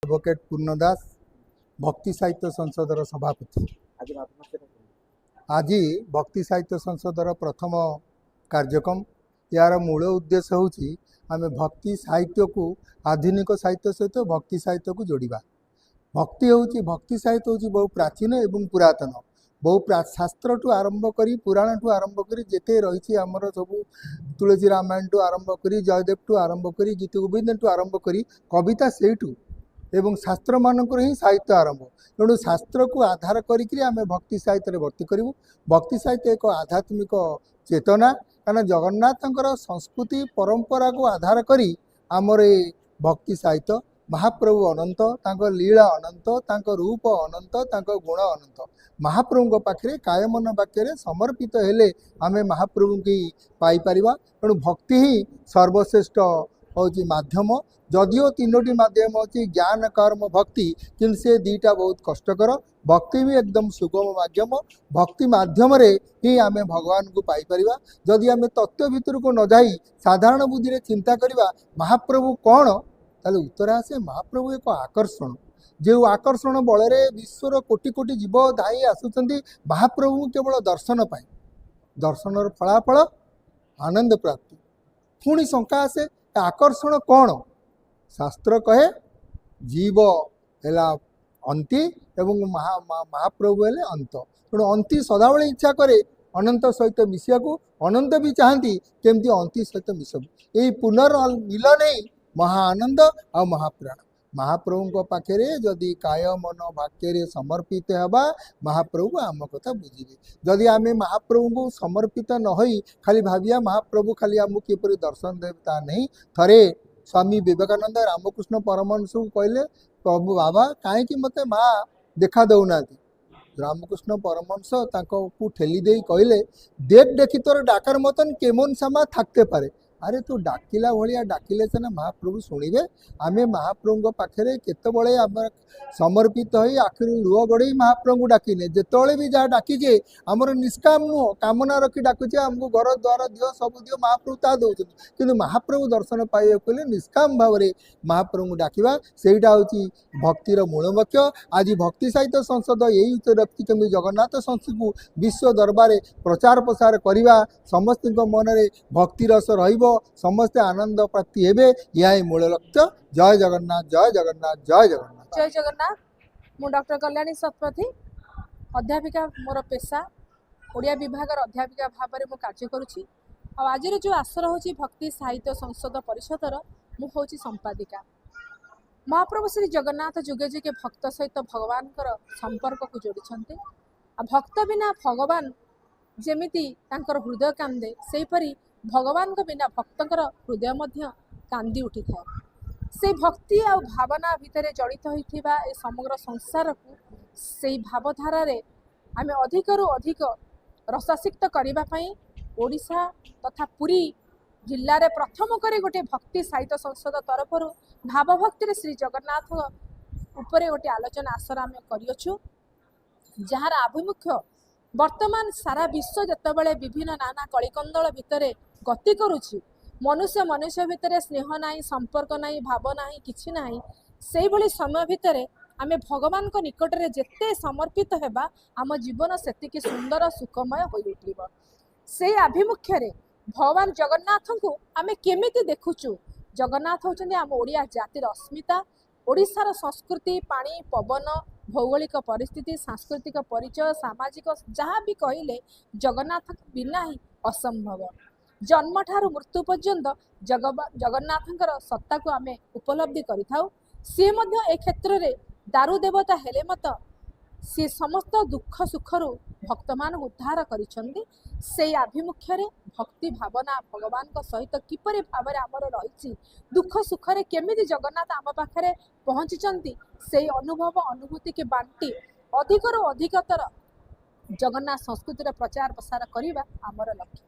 Advocate पूर्ण दास भक्ति साहित्य संसदर सभापति। आज भक्ति साहित्य संसदर प्रथम कार्यक्रम यार मूल उद्देश्य होची आमे भक्ति साहित्य को आधुनिक साहित्य सहित भक्ति साहित्य को जोड़िबा। भक्ति साहित्य होची बहु प्राचीन एवं पुरातन बहु शास्त्र ठू आरंभ करी पुराण ठू आरंभ करी जेते रही आमर सब तुलसी रामायण ठू आरंभ करी जयदेव ठू आरंभ करी गीत गोविंद ठू आरंभ करी कविता सेठू एवं शास्त्र मानकर ही साहित्य आरंभ। तेणु शास्त्र को आधार करी आमे भक्ति साहित्य भर्ती करूँ। भक्ति साहित्य एक आध्यात्मिक चेतना कारण जगन्नाथंकर संस्कृति परंपरा को आधार करी आमर ए भक्ति साहित्य महाप्रभु अनंत तांको लीला अनंत तांको रूप अनंत तांको गुण अनंत महाप्रभु पाखे कायमन वाक्य समर्पित हेले आमे महाप्रभु की पाई परिबा। तेणु भक्ति ही सर्वश्रेष्ठ होची माध्यम। जदियो तीनोटी माध्यम अच्छी ज्ञान कर्म भक्ति किंतु से दीटा बहुत कष्टकर। भक्ति भी एकदम सुगम माध्यम। भक्ति माध्यम रे ही आमे भगवान को पाई परिबा। जदि आमे तत्व भितर को न जाई साधारण बुद्धि रे चिंता करिबा महाप्रभु कौन ताले उत्तर आसे महाप्रभु एक आकर्षण। जो आकर्षण बल विश्वर कोटि कोटि जीव धाई आसुचंती महाप्रभु केवल दर्शन पाए। दर्शनर फलाफल आनंद प्राप्ति। पुणी शंका आसे आकर्षण कौन शास्त्र कहे जीव है अंति एवं महाप्रभु हेले अंत। तेणु अंति सदाबले इच्छा करे अनंत सहित मिसिया को अनंत भी चाहती केमती अंति सहित मिसबू। यही पुनर्मिलन ही महाआनंद आ महाप्राण। महाप्रभु पाखे जदि काय मन वाक्य समर्पित हवा महाप्रभु आम कथा बुझे। जदि आमे महाप्रभु को समर्पित न होई खाली भाविया महाप्रभु खाली आमको किपर दर्शन देवता नहीं। थरे स्वामी विवेकानंद रामकृष्ण परमहंस को कहले प्रभु बाबा कहीं मते माँ देखा दौना। रामकृष्ण परमहंस को ठेली दे कहले देख देखी तोर डाकर मतन केमन सामा थाकते पारे। अरे तू डाकिला भाया डाकिले सीना महाप्रभु शुणे। आमे महाप्रभु पाखे केतबले आम समर्पित हो आखिर लुह गड़े महाप्रभु डाकिने जिते भी जहाँ डाकीजे आमर निष्काम नुह कामना रखी डाकुचे आमको घर द्वार दियो सब दियो महाप्रभु ता दौरान किंतु महाप्रभु दर्शन पाइबा कहले निष्काम भाव में महाप्रभु डाकिबा सेटा होची भक्तिर मूल मुख्य। आज भक्ति साहित्य संसद यही उच्च रखी केमी जगन्नाथ संस्कृति को विश्व दरबार प्रचार प्रसार करवा समस्त मन में भक्ति रस रहिबो समस्ते आनंद प्राप्ति हेबे यही मूल लक्ष्य। जय जगन्नाथ जय जगन्नाथ जय जगन्नाथ जय जगन्नाथ। मु डॉक्टर कल्याणी शतपथी अध्यापिका मोर पेशा ओडिया विभाग अध्यापिका भाव में कार्य करुच्ची। आज जो आसर होची भक्ति साहित्य संसद परिषदर मु होची संपादिका। महाप्रभु श्री जगन्नाथ जुगे जुगे भक्त सहित भगवान संपर्क को जोड़ी भक्त बिना भगवान जेमिति तांकर हृदय कांदे सेपरी भगवान बिना भक्तर हृदय मध्य कांदी उठी थाए। से भक्ति आ भावना भितर जड़ित होइथिबा ए समग्र संसार को से भावधारा रे आमे अधिकरु अधिक रसासिक्त करबा पई ओडिशा तथा पुरी जिल्ला रे प्रथम करे गोटे भक्ति साहित्य संसद तरफरु भाव भक्ति श्री जगन्नाथ उपरे गोटे आलोचना आसर आमे करियछु जहार आभिमुख्य वर्तमान सारा विश्व जतबले विभिन्न नाना कलिकंदल भितर गति करुछि मनुष्य मनुष्य भितर स्नेह नाई संपर्क नाई भाव नाई किछि नाई सेही भली समय भितर आमे भगवान को निकट रे जेते समर्पित हेबा आम जीवन सेतिकी सुंदर सुखमय होई उठिबो। से आभिमुख्य रे भगवान जगन्नाथ को आमे केमिति देखुछु। जगन्नाथ होचंदी आम ओडिया जातिर अस्मिता ओडिशार संस्कृति पानी पवन भौगोलिक परिस्थिति सांस्कृतिक परिचय सामाजिक जहाँ भी कहले जगन्नाथ बिना ही असंभव। जन्म ठारू मृत्यु पर्यंत जगन्नाथंकर सत्ता को आमे उपलब्धि करिथाउ। सी मध्य ए क्षेत्र रे दारु देवता हेले मत सी समस्त दुख सुखरु भक्त मान उद्धार करिसंदी। से आभिमुख्य रे भक्ति भावना भगवान को सहित किपरि भाव रे हमर रहिछि दुख सुख रे केमिति जगन्नाथ आम पाखरे पहुंचीचंती से अनुभव अनुभूति के बांटी अधिकरु अधिकतर जगन्नाथ संस्कृति रे प्रचार प्रसार करिबा हमर लक्ष्य।